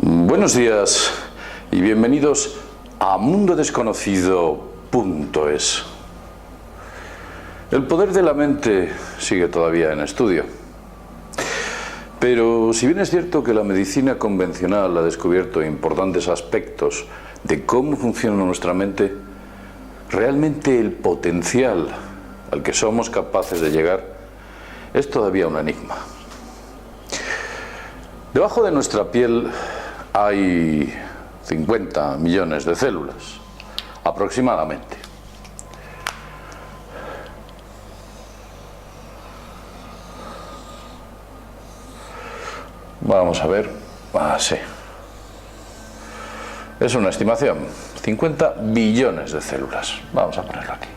Buenos días y bienvenidos a mundodesconocido.es. El poder de la mente sigue todavía en estudio. Pero si bien es cierto que la medicina convencional ha descubierto importantes aspectos de cómo funciona nuestra mente, realmente el potencial al que somos capaces de llegar es todavía un enigma. Debajo de nuestra piel hay 50 millones de células, aproximadamente. Vamos a ver. Sí. Es una estimación. 50 billones de células. Vamos a ponerlo aquí.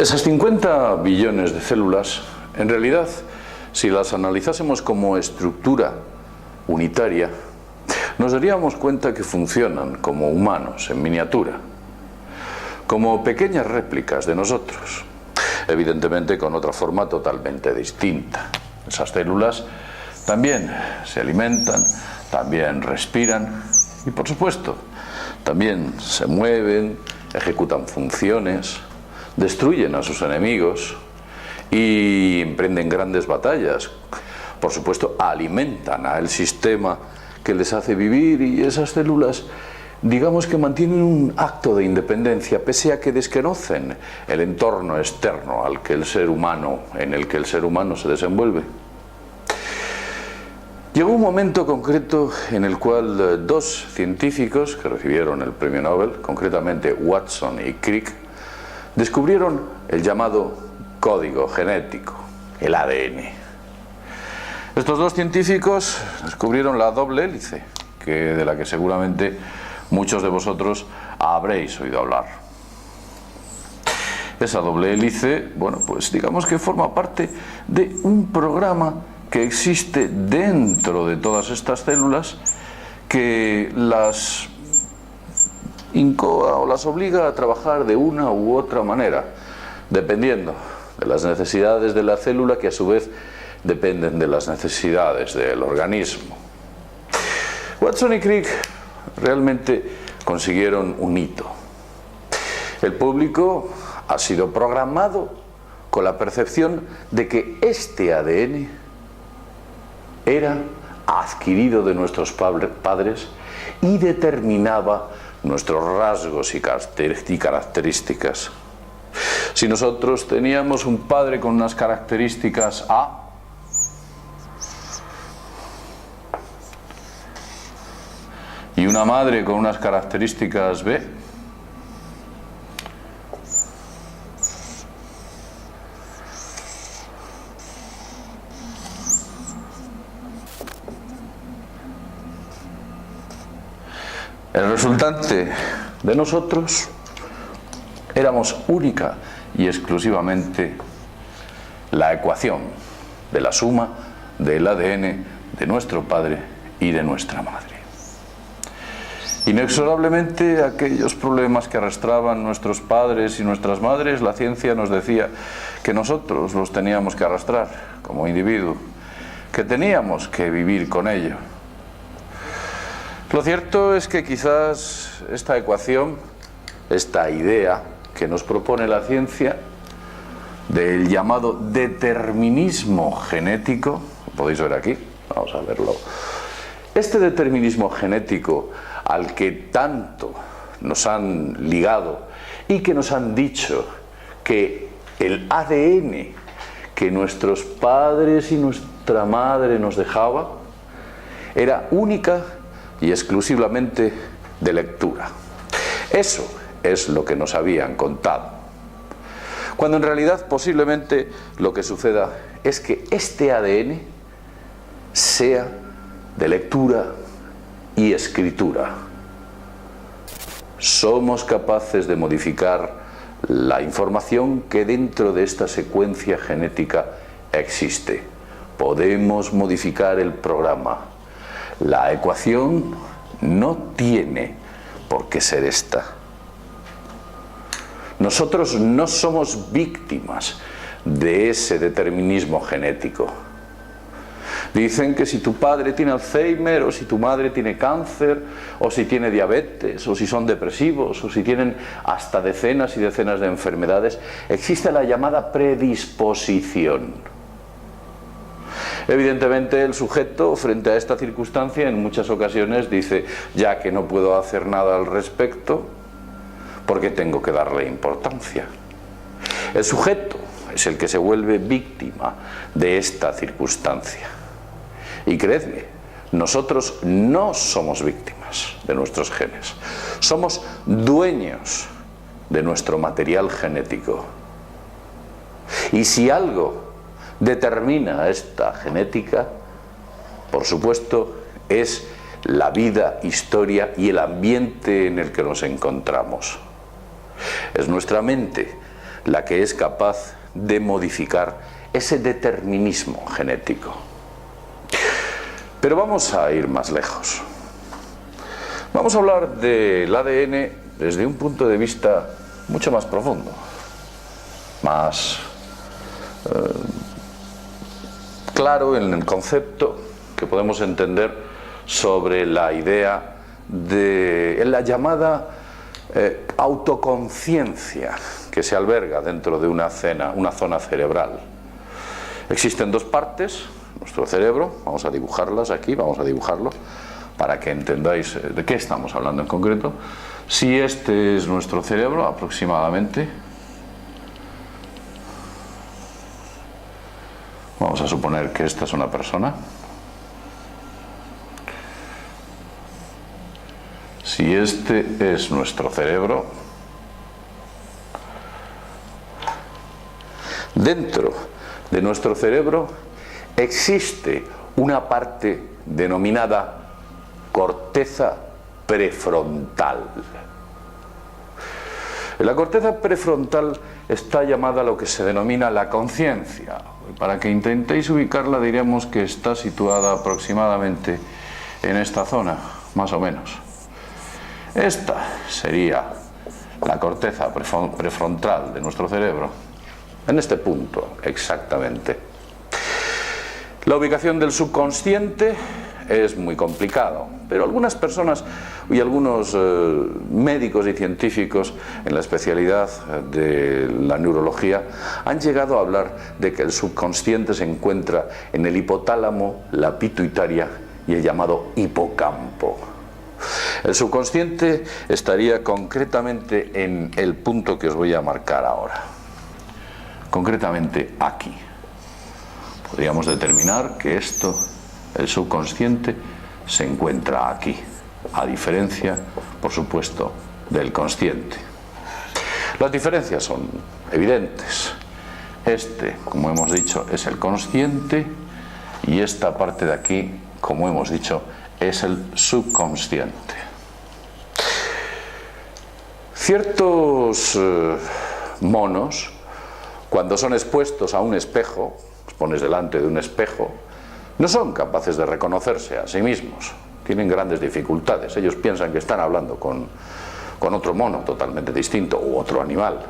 Esas 50 billones de células, en realidad, si las analizásemos como estructura unitaria, nos daríamos cuenta que funcionan como humanos en miniatura, como pequeñas réplicas de nosotros, evidentemente con otra forma totalmente distinta. Esas células también se alimentan, también respiran y, por supuesto, también se mueven, ejecutan funciones, destruyen a sus enemigos y emprenden grandes batallas. Por supuesto, alimentan al sistema que les hace vivir, y esas células, digamos que mantienen un acto de independencia, pese a que desconocen el entorno externo en el que el ser humano se desenvuelve. Llegó un momento concreto en el cual dos científicos que recibieron el premio Nobel, concretamente Watson y Crick, descubrieron el llamado código genético, el ADN. Estos dos científicos descubrieron la doble hélice, de la que seguramente muchos de vosotros habréis oído hablar. Esa doble hélice, bueno, pues digamos que forma parte de un programa que existe dentro de todas estas células que las incoa o las obliga a trabajar de una u otra manera, dependiendo de las necesidades de la célula, que a su vez dependen de las necesidades del organismo. Watson y Crick realmente consiguieron un hito. El público ha sido programado con la percepción de que este ADN era adquirido de nuestros padres y determinaba nuestros rasgos y características. Si nosotros teníamos un padre con unas características A, y una madre con unas características B, el resultante de nosotros éramos única y exclusivamente la ecuación de la suma del ADN de nuestro padre y de nuestra madre. Inexorablemente, aquellos problemas que arrastraban nuestros padres y nuestras madres, la ciencia nos decía que nosotros los teníamos que arrastrar como individuo, que teníamos que vivir con ello. Lo cierto es que quizás esta ecuación, esta idea que nos propone la ciencia del llamado determinismo genético, lo podéis ver aquí, vamos a verlo. Este determinismo genético al que tanto nos han ligado y que nos han dicho que el ADN que nuestros padres y nuestra madre nos dejaba era única y exclusivamente de lectura. Eso es lo que nos habían contado. Cuando en realidad posiblemente lo que suceda es que este ADN sea de lectura y escritura. Somos capaces de modificar la información que dentro de esta secuencia genética existe. Podemos modificar el programa. La ecuación no tiene por qué ser esta. Nosotros no somos víctimas de ese determinismo genético. Dicen que si tu padre tiene Alzheimer, o si tu madre tiene cáncer, o si tiene diabetes, o si son depresivos, o si tienen hasta decenas y decenas de enfermedades, existe la llamada predisposición. Evidentemente el sujeto, frente a esta circunstancia, en muchas ocasiones dice: ya que no puedo hacer nada al respecto, ¿por qué tengo que darle importancia? El sujeto es el que se vuelve víctima de esta circunstancia. Y creedme, nosotros no somos víctimas de nuestros genes, somos dueños de nuestro material genético. Y si algo determina esta genética, por supuesto, es la vida, historia y el ambiente en el que nos encontramos. Es nuestra mente la que es capaz de modificar ese determinismo genético. Pero vamos a ir más lejos. Vamos a hablar del ADN desde un punto de vista mucho más profundo, más claro en el concepto que podemos entender sobre la idea de la llamada autoconciencia que se alberga dentro de una zona cerebral. Existen dos partes, nuestro cerebro, vamos a dibujarlas aquí, vamos a dibujarlo para que entendáis de qué estamos hablando en concreto. Si este es nuestro cerebro aproximadamente, vamos a suponer que esta es una persona. Si este es nuestro cerebro, dentro de nuestro cerebro existe una parte denominada corteza prefrontal. La corteza prefrontal está llamada a lo que se denomina la conciencia. Para que intentéis ubicarla, diríamos que está situada aproximadamente en esta zona, más o menos. Esta sería la corteza prefrontal de nuestro cerebro, en este punto exactamente. La ubicación del subconsciente es muy complicado, pero algunas personas y algunos médicos y científicos en la especialidad de la neurología han llegado a hablar de que el subconsciente se encuentra en el hipotálamo, la pituitaria y el llamado hipocampo. El subconsciente estaría concretamente en el punto que os voy a marcar ahora, concretamente aquí. Podríamos determinar que esto, el subconsciente, se encuentra aquí, a diferencia, por supuesto, del consciente. Las diferencias son evidentes. Este, como hemos dicho, es el consciente y esta parte de aquí, como hemos dicho, es el subconsciente. Ciertos monos, cuando son expuestos a un espejo, los pones delante de un espejo, no son capaces de reconocerse a sí mismos, tienen grandes dificultades. Ellos piensan que están hablando con otro mono totalmente distinto u otro animal.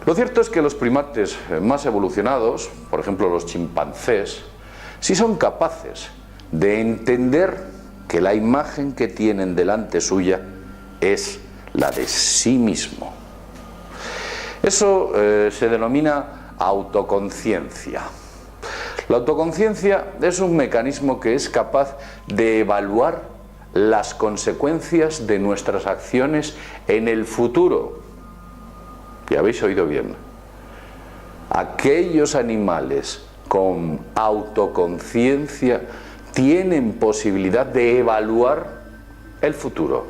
Lo cierto es que los primates más evolucionados, por ejemplo los chimpancés, sí son capaces de entender que la imagen que tienen delante suya es la de sí mismo. Eso se denomina autoconciencia. La autoconciencia es un mecanismo que es capaz de evaluar las consecuencias de nuestras acciones en el futuro. Y habéis oído bien. Aquellos animales con autoconciencia tienen posibilidad de evaluar el futuro.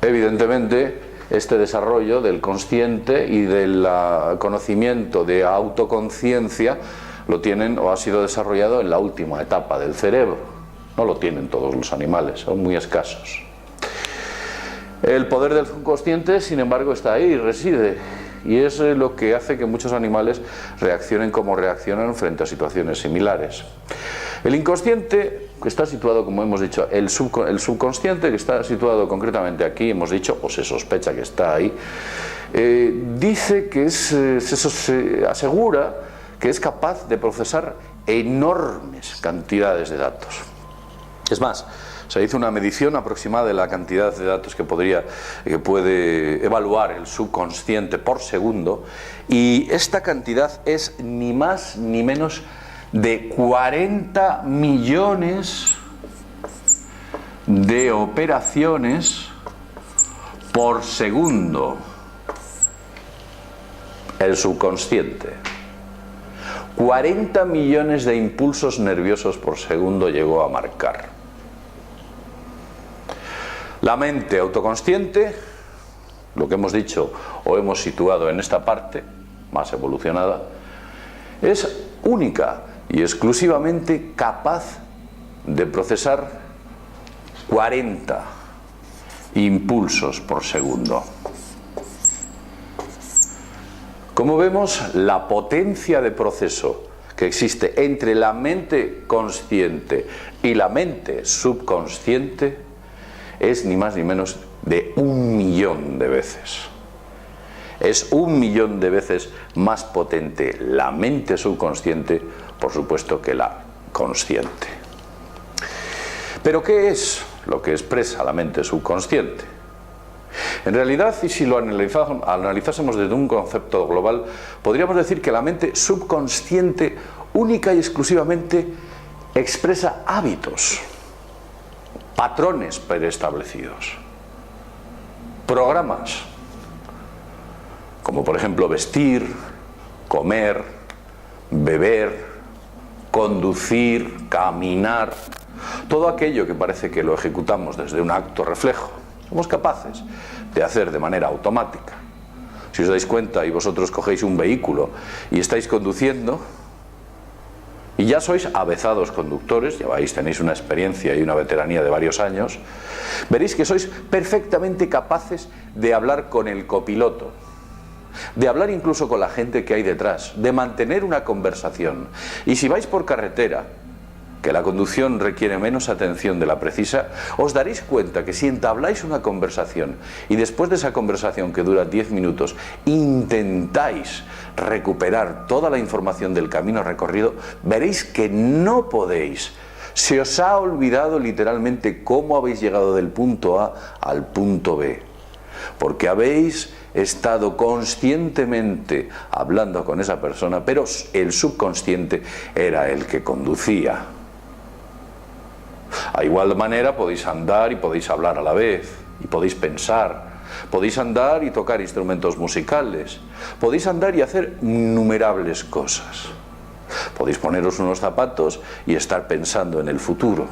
Evidentemente, este desarrollo del consciente y del conocimiento de autoconciencia lo tienen o ha sido desarrollado en la última etapa del cerebro. No lo tienen todos los animales, son muy escasos. El poder del subconsciente, sin embargo, está ahí, reside, y es lo que hace que muchos animales reaccionen como reaccionan frente a situaciones similares. El inconsciente que está situado, como hemos dicho, el subconsciente, que está situado concretamente aquí, hemos dicho, o se sospecha que está ahí, dice que se asegura que es capaz de procesar enormes cantidades de datos. Es más, se hizo una medición aproximada de la cantidad de datos que puede evaluar el subconsciente por segundo, y esta cantidad es ni más ni menos de 40 millones de operaciones por segundo. El subconsciente. 40 millones de impulsos nerviosos por segundo llegó a marcar. La mente autoconsciente, lo que hemos dicho o hemos situado en esta parte más evolucionada, es única y exclusivamente capaz de procesar 40 impulsos por segundo. Como vemos, la potencia de proceso que existe entre la mente consciente y la mente subconsciente es ni más ni menos de 1.000.000 de veces. Es 1.000.000 de veces más potente la mente subconsciente, por supuesto, que la consciente. ¿Pero qué es lo que expresa la mente subconsciente? En realidad, y si lo analizásemos desde un concepto global, podríamos decir que la mente subconsciente única y exclusivamente expresa hábitos, patrones preestablecidos, programas, como por ejemplo vestir, comer, beber, conducir, caminar, todo aquello que parece que lo ejecutamos desde un acto reflejo, somos capaces de hacer de manera automática. Si os dais cuenta y vosotros cogéis un vehículo y estáis conduciendo, y ya sois avezados conductores, tenéis una experiencia y una veteranía de varios años, veréis que sois perfectamente capaces de hablar con el copiloto, de hablar incluso con la gente que hay detrás, de mantener una conversación. Y si vais por carretera, que la conducción requiere menos atención de la precisa, os daréis cuenta que si entabláis una conversación y después de esa conversación, que dura 10 minutos, intentáis recuperar toda la información del camino recorrido, veréis que no podéis. Se os ha olvidado literalmente cómo habéis llegado del punto A al punto B, porque habéis estado conscientemente hablando con esa persona, pero el subconsciente era el que conducía. A igual manera podéis andar y podéis hablar a la vez, y podéis pensar, podéis andar y tocar instrumentos musicales, podéis andar y hacer innumerables cosas. Podéis poneros unos zapatos y estar pensando en el futuro.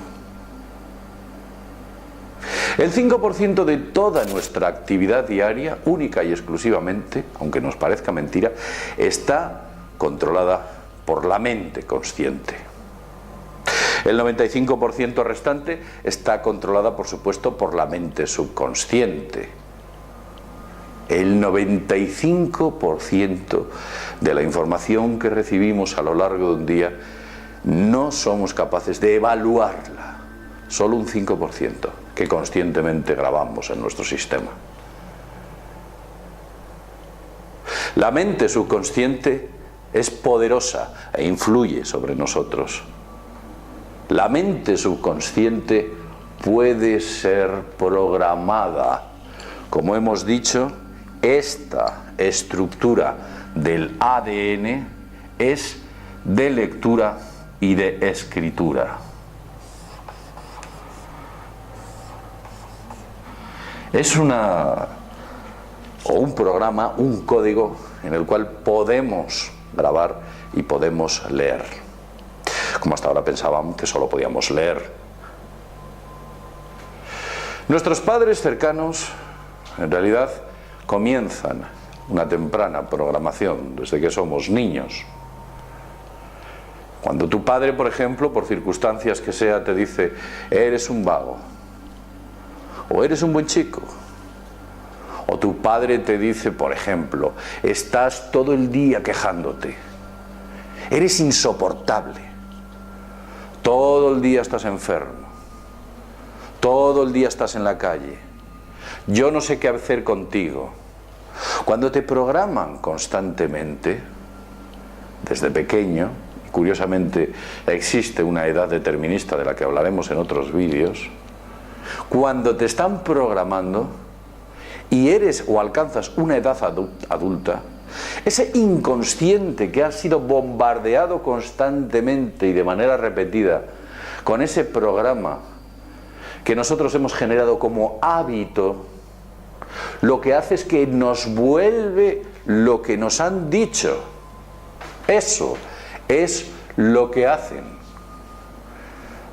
El 5% de toda nuestra actividad diaria, única y exclusivamente, aunque nos parezca mentira, está controlada por la mente consciente. El 95% restante está controlada, por supuesto, por la mente subconsciente. El 95% de la información que recibimos a lo largo de un día no somos capaces de evaluarla. Solo un 5% que conscientemente grabamos en nuestro sistema. La mente subconsciente es poderosa e influye sobre nosotros. La mente subconsciente puede ser programada. Como hemos dicho, esta estructura del ADN es de lectura y de escritura. Es un programa, un código en el cual podemos grabar y podemos leer. Como hasta ahora pensábamos que solo podíamos leer. Nuestros padres cercanos, en realidad, comienzan una temprana programación desde que somos niños. Cuando tu padre, por ejemplo, por circunstancias que sea, te dice: eres un vago, o eres un buen chico, o tu padre te dice, por ejemplo, estás todo el día quejándote, eres insoportable, todo el día estás enfermo, todo el día estás en la calle, yo no sé qué hacer contigo. Cuando te programan constantemente, desde pequeño, y curiosamente existe una edad determinista de la que hablaremos en otros vídeos, cuando te están programando y eres o alcanzas una edad adulta, ese inconsciente que ha sido bombardeado constantemente y de manera repetida con ese programa que nosotros hemos generado como hábito, lo que hace es que nos vuelve lo que nos han dicho. Eso es lo que hacen.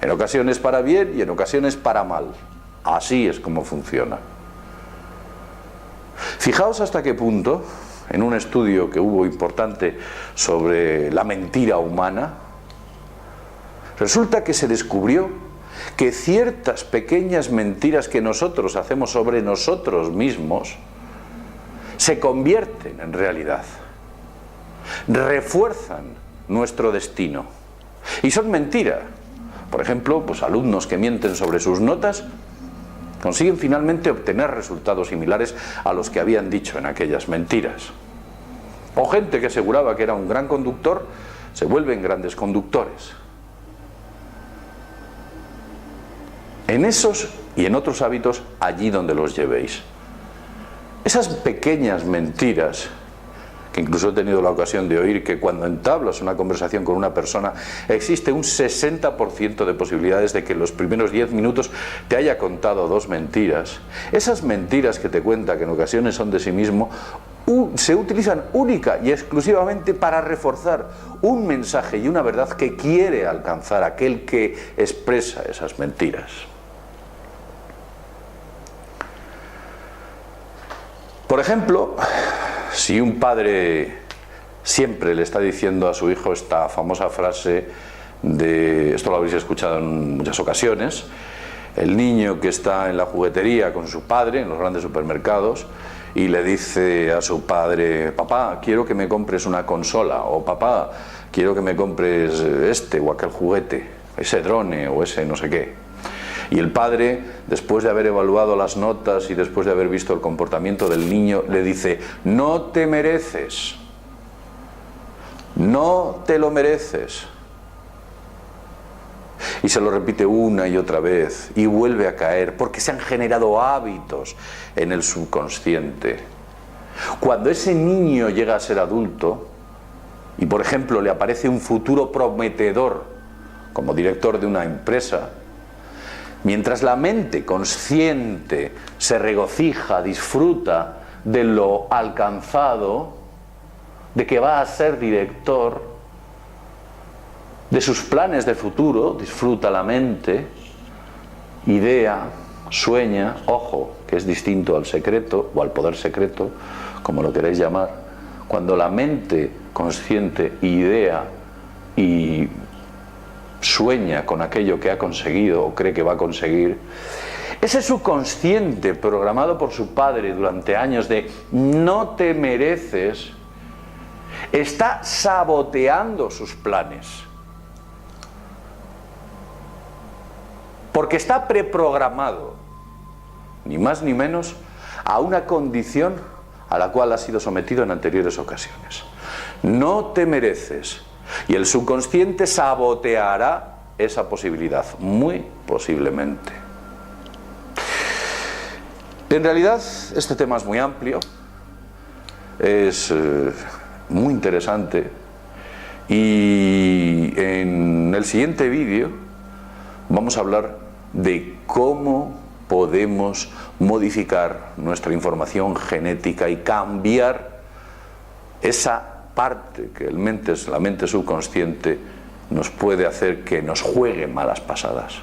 En ocasiones para bien y en ocasiones para mal. Así es como funciona. Fijaos hasta qué punto, en un estudio que hubo importante sobre la mentira humana, resulta que se descubrió que ciertas pequeñas mentiras que nosotros hacemos sobre nosotros mismos se convierten en realidad, refuerzan nuestro destino y son mentira. Por ejemplo, pues alumnos que mienten sobre sus notas consiguen finalmente obtener resultados similares a los que habían dicho en aquellas mentiras. O gente que aseguraba que era un gran conductor se vuelven grandes conductores. En esos y en otros hábitos, allí donde los llevéis. Esas pequeñas mentiras, que incluso he tenido la ocasión de oír que cuando entablas una conversación con una persona existe un 60% de posibilidades de que en los primeros 10 minutos te haya contado 2 mentiras. Esas mentiras que te cuenta, que en ocasiones son de sí mismo, se utilizan única y exclusivamente para reforzar un mensaje y una verdad que quiere alcanzar aquel que expresa esas mentiras. Por ejemplo, si un padre siempre le está diciendo a su hijo esta famosa frase de, esto lo habréis escuchado en muchas ocasiones, el niño que está en la juguetería con su padre en los grandes supermercados y le dice a su padre: papá, quiero que me compres una consola, o papá, quiero que me compres este o aquel juguete, ese drone o ese no sé qué. Y el padre, después de haber evaluado las notas y después de haber visto el comportamiento del niño, le dice: no te mereces, no te lo mereces. Y se lo repite una y otra vez y vuelve a caer porque se han generado hábitos en el subconsciente. Cuando ese niño llega a ser adulto y, por ejemplo, le aparece un futuro prometedor como director de una empresa, mientras la mente consciente se regocija, disfruta de lo alcanzado, de que va a ser director, de sus planes de futuro, disfruta la mente, idea, sueña, ojo, que es distinto al secreto o al poder secreto, como lo queréis llamar. Cuando la mente consciente idea y sueña con aquello que ha conseguido o cree que va a conseguir, ese subconsciente programado por su padre durante años de no te mereces, está saboteando sus planes. Porque está preprogramado, ni más ni menos, a una condición a la cual ha sido sometido en anteriores ocasiones. No te mereces. Y el subconsciente saboteará esa posibilidad, muy posiblemente. En realidad, este tema es muy amplio, es muy interesante, y en el siguiente vídeo vamos a hablar de cómo podemos modificar nuestra información genética y cambiar esa parte que la mente subconsciente nos puede hacer que nos juegue malas pasadas.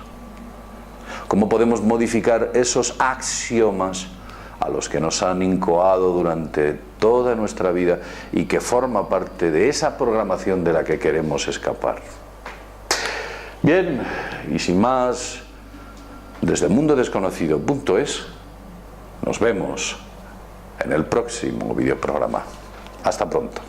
Cómo podemos modificar esos axiomas a los que nos han incoado durante toda nuestra vida y que forma parte de esa programación de la que queremos escapar. Bien, y sin más, desde mundodesconocido.es nos vemos en el próximo videoprograma. Hasta pronto.